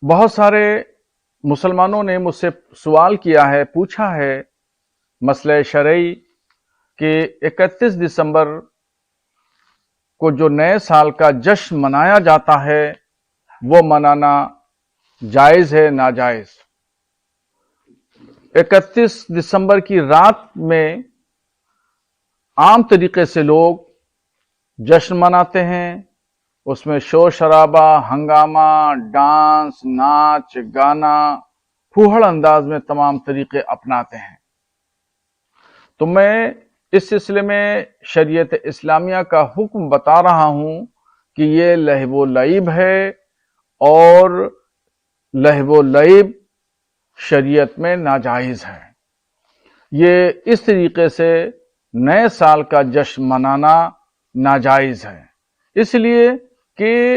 बहुत सारे मुसलमानों ने मुझसे सवाल किया है, पूछा है मसले शरई कि 31 दिसंबर को जो नए साल का जश्न मनाया जाता है वो मनाना जायज है नाजायज। 31 दिसंबर की रात में आम तरीके से लोग जश्न मनाते हैं, उसमें शोर शराबा, हंगामा, डांस, नाच गाना, फूहड़ अंदाज में तमाम तरीके अपनाते हैं। तो मैं इस सिलसिले में शरीयत इस्लामिया का हुक्म बता रहा हूं कि ये लहवो लईब है और लहवो लईब शरीयत में नाजायज है। ये इस तरीके से नए साल का जश्न मनाना नाजायज है, इसलिए कि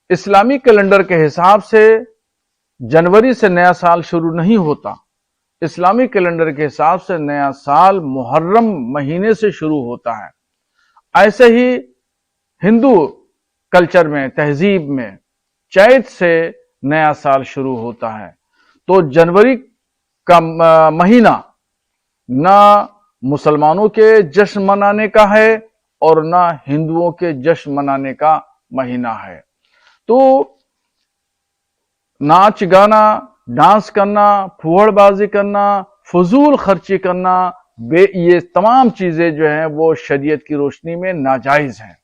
इस्लामी कैलेंडर के हिसाब से जनवरी से नया साल शुरू नहीं होता। इस्लामी कैलेंडर के हिसाब से नया साल मुहर्रम महीने से शुरू होता है। ऐसे ही हिंदू कल्चर में, तहजीब में चैत से नया साल शुरू होता है। तो जनवरी का महीना ना मुसलमानों के जश्न मनाने का है और ना हिंदुओं के जश्न मनाने का महीना है। तो नाच गाना, डांस करना, फुहड़बाजी करना, फजूल खर्ची करना, ये तमाम चीजें जो हैं वो शरीयत की रोशनी में नाजायज हैं।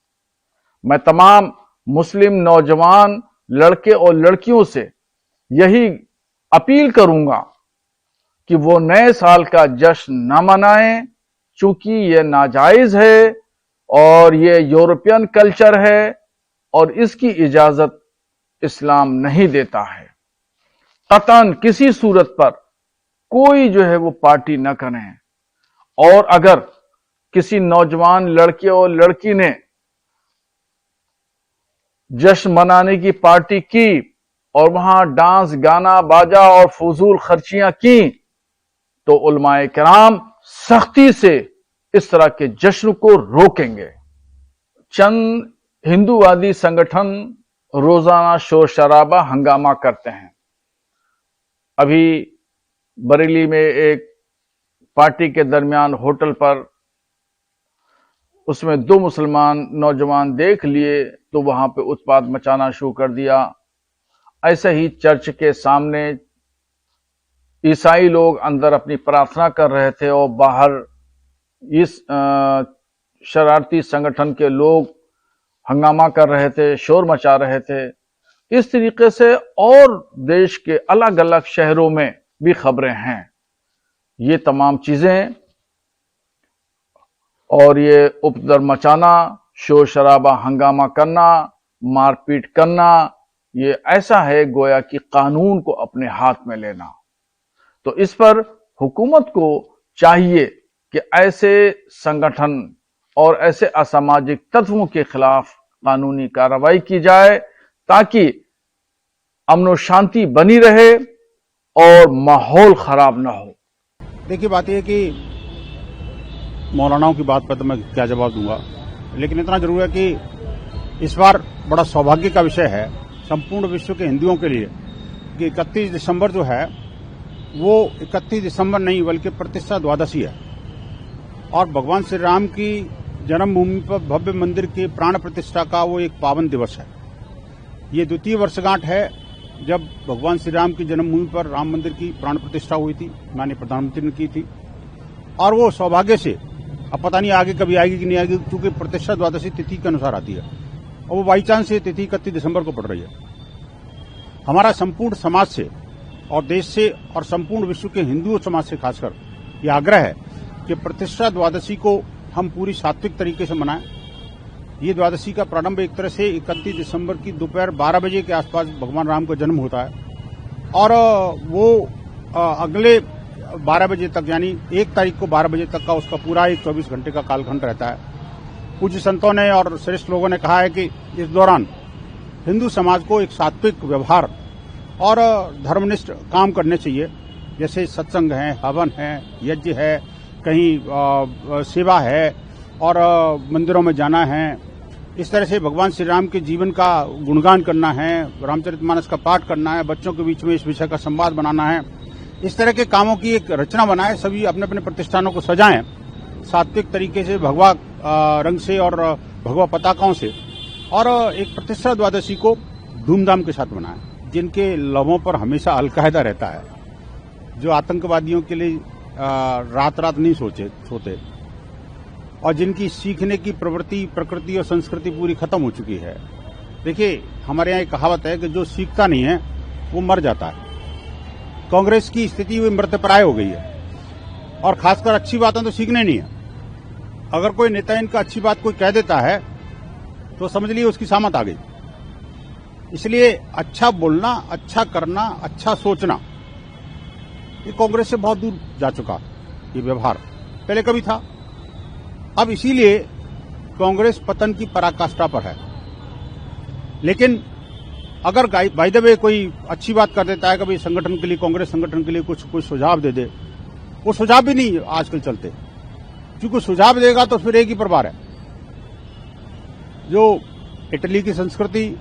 मैं तमाम मुस्लिम नौजवान लड़के और लड़कियों से यही अपील करूंगा कि वो नए साल का जश्न न मनाएं, चूंकि ये नाजायज है और ये यूरोपियन कल्चर है और इसकी इजाजत इस्लाम नहीं देता है। कतन किसी सूरत पर कोई जो है वो पार्टी न करें। और अगर किसी नौजवान लड़के और लड़की ने जश्न मनाने की पार्टी की और वहां डांस, गाना, बाजा और फजूल खर्चियां की तो उलमाए किराम सख्ती से इस तरह के जश्न को रोकेंगे। चंद हिंदूवादी संगठन रोजाना शोर शराबा, हंगामा करते हैं। अभी बरेली में एक पार्टी के दरमियान होटल पर उसमें 2 मुसलमान नौजवान देख लिए तो वहां पे उत्पात मचाना शुरू कर दिया। ऐसे ही चर्च के सामने ईसाई लोग अंदर अपनी प्रार्थना कर रहे थे और बाहर इस शरारती संगठन के लोग हंगामा कर रहे थे, शोर मचा रहे थे। इस तरीके से और देश के अलग अलग शहरों में भी खबरें हैं। ये तमाम चीजें और ये उपद्रव मचाना, शोर शराबा, हंगामा करना, मारपीट करना, ये ऐसा है गोया कि कानून को अपने हाथ में लेना। तो इस पर हुकूमत को चाहिए कि ऐसे संगठन और ऐसे असामाजिक तत्वों के खिलाफ कानूनी कार्रवाई की जाए ताकि अमन और शांति बनी रहे और माहौल खराब ना हो। देखिए, बात यह कि मौलानाओं की बात पर तो मैं क्या जवाब दूंगा, लेकिन इतना जरूर है कि इस बार बड़ा सौभाग्य का विषय है संपूर्ण विश्व के हिंदुओं के लिए कि 31 दिसंबर जो है वो 31 दिसंबर नहीं बल्कि प्रतिष्ठा द्वादशी है और भगवान श्री राम की जन्मभूमि पर भव्य मंदिर के प्राण प्रतिष्ठा का वो एक पावन दिवस है। ये द्वितीय वर्षगांठ है जब भगवान श्री राम की जन्मभूमि पर राम मंदिर की प्राण प्रतिष्ठा हुई थी, माननीय प्रधानमंत्री ने की थी। और वो सौभाग्य से, अब पता नहीं आगे कभी आएगी कि नहीं आएगी, क्योंकि प्रतिष्ठा द्वादशी तिथि के अनुसार आती है और वो बाई चांस ये तिथि 31 दिसंबर को पड़ रही है। हमारा संपूर्ण समाज से और देश से और संपूर्ण विश्व के हिंदू समाज से खासकर ये आग्रह है कि प्रतिष्ठा द्वादशी को हम पूरी सात्विक तरीके से मनाएं। ये द्वादशी का प्रारंभ एक तरह से 31 दिसंबर की दोपहर 12 बजे के आसपास भगवान राम का जन्म होता है और वो अगले 12 बजे तक यानी 1 तारीख को 12 बजे तक का उसका पूरा एक 24 घंटे का कालखंड रहता है। पूज्य संतों ने और श्रेष्ठ लोगों ने कहा है कि इस दौरान हिंदू समाज को एक सात्विक व्यवहार और धर्मनिष्ठ काम करने चाहिए, जैसे सत्संग है, हवन है, यज्ञ है, कहीं सेवा है और मंदिरों में जाना है इस तरह से भगवान श्री राम के जीवन का गुणगान करना है, रामचरितमानस का पाठ करना है, बच्चों के बीच में इस विषय का संवाद बनाना है, इस तरह के कामों की एक रचना बनाए, सभी अपने अपने प्रतिष्ठानों को सजाएं सात्विक तरीके से, भगवा रंग से और भगवा पताकाओं से, और एक प्रतिष्ठा द्वादशी को धूमधाम के साथ मनाएं। जिनके लबों पर हमेशा अलकायदा रहता है, जो आतंकवादियों के लिए रात रात नहीं सोते, और जिनकी सीखने की प्रवृत्ति, प्रकृति और संस्कृति पूरी खत्म हो चुकी है। देखिए, हमारे यहाँ एक कहावत है कि जो सीखता नहीं है वो मर जाता है। कांग्रेस की स्थिति हुई मृतप्राय हो गई है, और खासकर अच्छी बातें तो सीखने नहीं है। अगर कोई नेता इनका अच्छी बात कोई कह देता है तो समझ लीजिए उसकी सामत आ गई। इसलिए अच्छा बोलना, अच्छा करना, अच्छा सोचना, ये कांग्रेस से बहुत दूर जा चुका। ये व्यवहार पहले कभी था, अब इसीलिए कांग्रेस पतन की पराकाष्ठा पर है। लेकिन अगर बाय द वे कोई अच्छी बात कर देता है, कभी संगठन के लिए, कांग्रेस संगठन के लिए कुछ सुझाव दे दे, वो सुझाव भी नहीं आजकल चलते, क्योंकि सुझाव देगा तो फिर एक ही प्रभार है। जो इटली की संस्कृति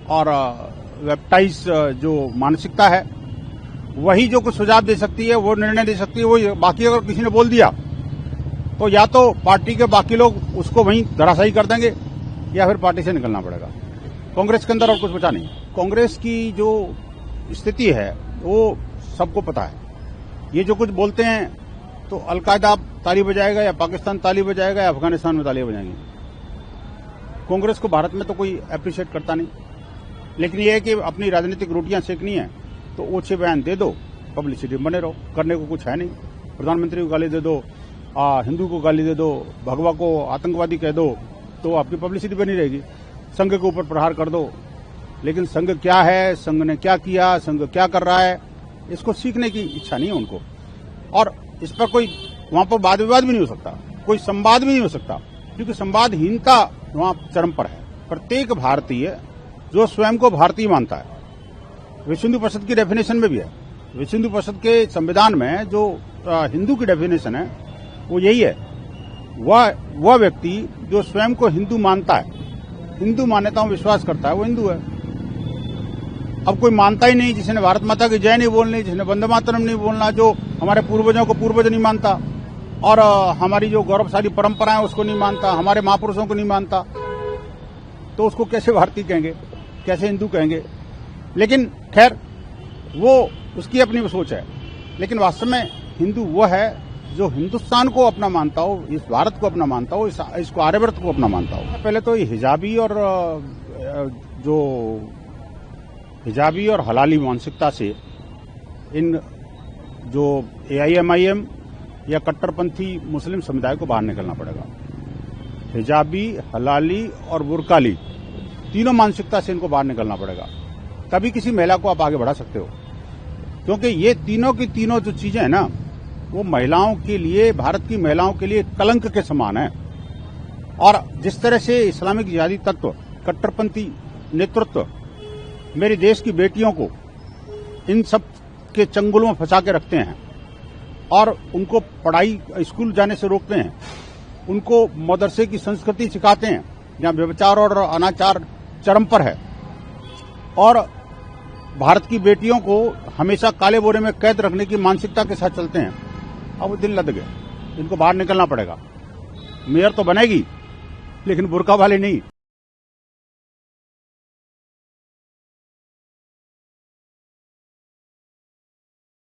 और वेबटाइज जो मानसिकता है, वही जो कुछ सुझाव दे सकती है, वो निर्णय दे सकती है। वो बाकी अगर किसी ने बोल दिया तो या तो पार्टी के बाकी लोग उसको वहीं धराशायी कर देंगे, या फिर पार्टी से निकलना पड़ेगा। कांग्रेस के अंदर और कुछ बचा नहीं। कांग्रेस की जो स्थिति है वो सबको पता है। ये जो कुछ बोलते हैं तो अलकायदा ताली बजाएगा, या पाकिस्तान ताली बजाएगा, या अफगानिस्तान में तालियां बजाएंगी। कांग्रेस को भारत में तो कोई अप्रिशिएट करता नहीं। लेकिन यह है कि अपनी राजनीतिक रोटियां सेकनी है तो ओछे बयान दे दो, पब्लिसिटी बने रहो, करने को कुछ है नहीं। प्रधानमंत्री को गाली दे दो, हिंदू को गाली दे दो, भगवा को आतंकवादी कह दो, तो आपकी पब्लिसिटी बनी रहेगी। संघ के ऊपर प्रहार कर दो, लेकिन संघ क्या है, संघ ने क्या किया, संघ क्या कर रहा है, इसको सीखने की इच्छा नहीं है उनको। और इस पर कोई वहां पर वाद विवाद भी नहीं हो सकता, कोई संवाद भी नहीं हो सकता, क्योंकि संवादहीनता वहां चरम पर है। प्रत्येक भारतीय जो स्वयं को भारतीय मानता है, विश्व हिंदू परिषद की डेफिनेशन में भी है, विश्व हिंदू परिषद के संविधान में जो हिंदू की डेफिनेशन है वो यही है, वह व्यक्ति जो स्वयं को हिंदू मानता है, हिंदू मान्यताओं में विश्वास करता है, वो हिंदू है। अब कोई मानता ही नहीं, जिसने भारत माता की जय नहीं बोलनी, जिसने वंदे मातरम नहीं बोलना, जो हमारे पूर्वजों को पूर्वज नहीं मानता, और हमारी जो गौरवशाली परंपराएं उसको नहीं मानता, हमारे महापुरुषों को नहीं मानता, तो उसको कैसे भारतीय कहेंगे, कैसे हिंदू कहेंगे। लेकिन खैर, वो उसकी अपनी सोच है। लेकिन वास्तव में हिंदू वो है जो हिंदुस्तान को अपना मानता हो, इस भारत को अपना मानता हो, इसको आर्यवर्त को अपना मानता हो। पहले तो हिजाबी और हलाली मानसिकता से इन जो AIMIM या कट्टरपंथी मुस्लिम समुदाय को बाहर निकलना पड़ेगा। हिजाबी, हलाली और बुरकाली, तीनों मानसिकता से इनको बाहर निकलना पड़ेगा। तभी किसी महिला को आप आगे बढ़ा सकते हो, क्योंकि ये तीनों की तीनों जो चीजें हैं ना, वो महिलाओं के लिए, भारत की महिलाओं के लिए कलंक के समान है। और जिस तरह से इस्लामिक जिहादी तत्व, कट्टरपंथी नेतृत्व मेरे देश की बेटियों को इन सब के चंगुल में फंसा के रखते हैं, और उनको पढ़ाई, स्कूल जाने से रोकते हैं, उनको मदरसे की संस्कृति सिखाते हैं जहां व्यभिचार और अनाचार चरम पर है, और भारत की बेटियों को हमेशा काले बोरे में कैद रखने की मानसिकता के साथ चलते हैं। अब वो दिल लद गए, इनको बाहर निकलना पड़ेगा। मेयर तो बनेगी, लेकिन बुर्का वाले नहीं।